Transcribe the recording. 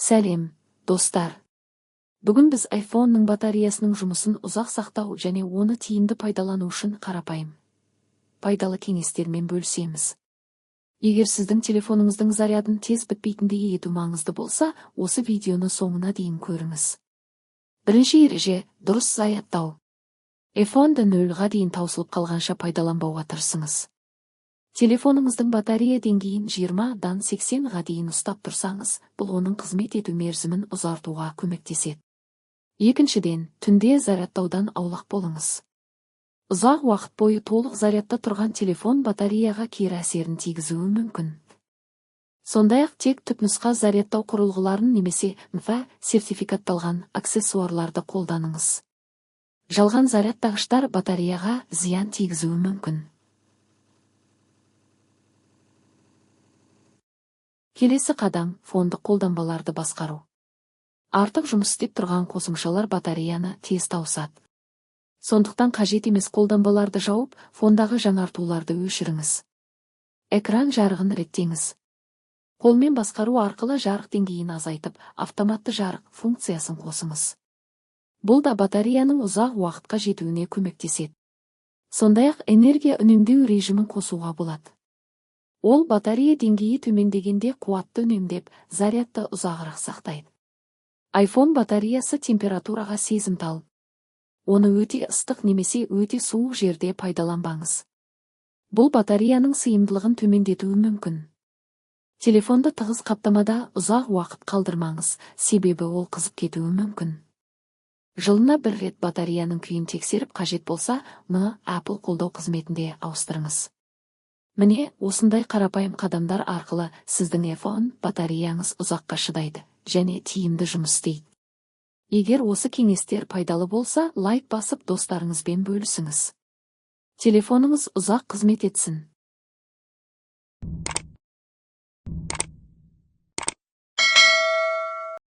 Сәлем, достар. Бүгін біз iPhone-ның батареясының жұмысын ұзақ сақтау және оны тиімді пайдалану үшін қарапайым пайдалы кеңестермен бөлісеміз. Егер сіздің телефоныңыздың зарядын тез бітпейтіндей ету маңызды болса, осы видеоны соңына дейін көріңіз. Бірінші ереже – дұрыс зарядтау. iPhone-ды 0-ға дейін таусылып қалғанша пайдаланбауға тырысыңыз. Телефоныңыздың батарея деңгейін 20-дан 80-ға дейін ұстап тұрсаңыз, бұл оның қызмет ету мерзімін ұзартуға көмектеседі. Екіншіден, түнде зарядтаудан аулақ болыңыз. Ұзақ уақыт бойы толық зарядта тұрған телефон батареяға кері әсерін тигізуі мүмкін. Сондай-ақ тек түпнұсқа зарядтау құрылғыларын немесе НФА сертификатталған аксессуарларды қолданыңыз. Жалған зарядтағыштар батареяға зиян тигізуі мүмкін. Келесі қадам – фондық қолданбаларды басқару. Артық жұмыс істеп тұрған қосымшалар батареяны тез таусады. Сондықтан қажет емес қолданбаларды жауып, фондағы жаңартуларды өшіріңіз. Экран жарығын реттеңіз. Қолмен басқару арқылы жарық деңгейін азайтып, автоматты жарық функциясын қосыңыз. Бұл да батареяның ұзақ уақытқа жетуіне көмектеседі. Сондай-ақ энергия үнемдеу режимін қосуға болады. Ол батарея деңгейі төмендегенде қуатты үнемдеп, зарядты ұзағырақ сақтайды. iPhone батареясы температураға сезімтал. Оны өте ыстық немесе өте суық жерде пайдаланбаңыз. Бұл батареяның сыйымдылығын төмендетуі мүмкін. Телефонды тығыз қаптамада ұзақ уақыт қалдырмаңыз, себебі ол қызып кетуі мүмкін. Жылына бір рет батареяның күйін тексеріп, қажет болса, мұны Apple қолдау қызметінде ауыстырыңыз. Міне, осындай қарапайым қадамдар арқылы сіздің iPhone батареяңыз ұзаққа шыдайды және тиімді жұмыс істейді. Егер осы кеңестер пайдалы болса, лайк басып достарыңызбен бөлісіңіз. Телефоныңыз ұзақ қызмет етсін.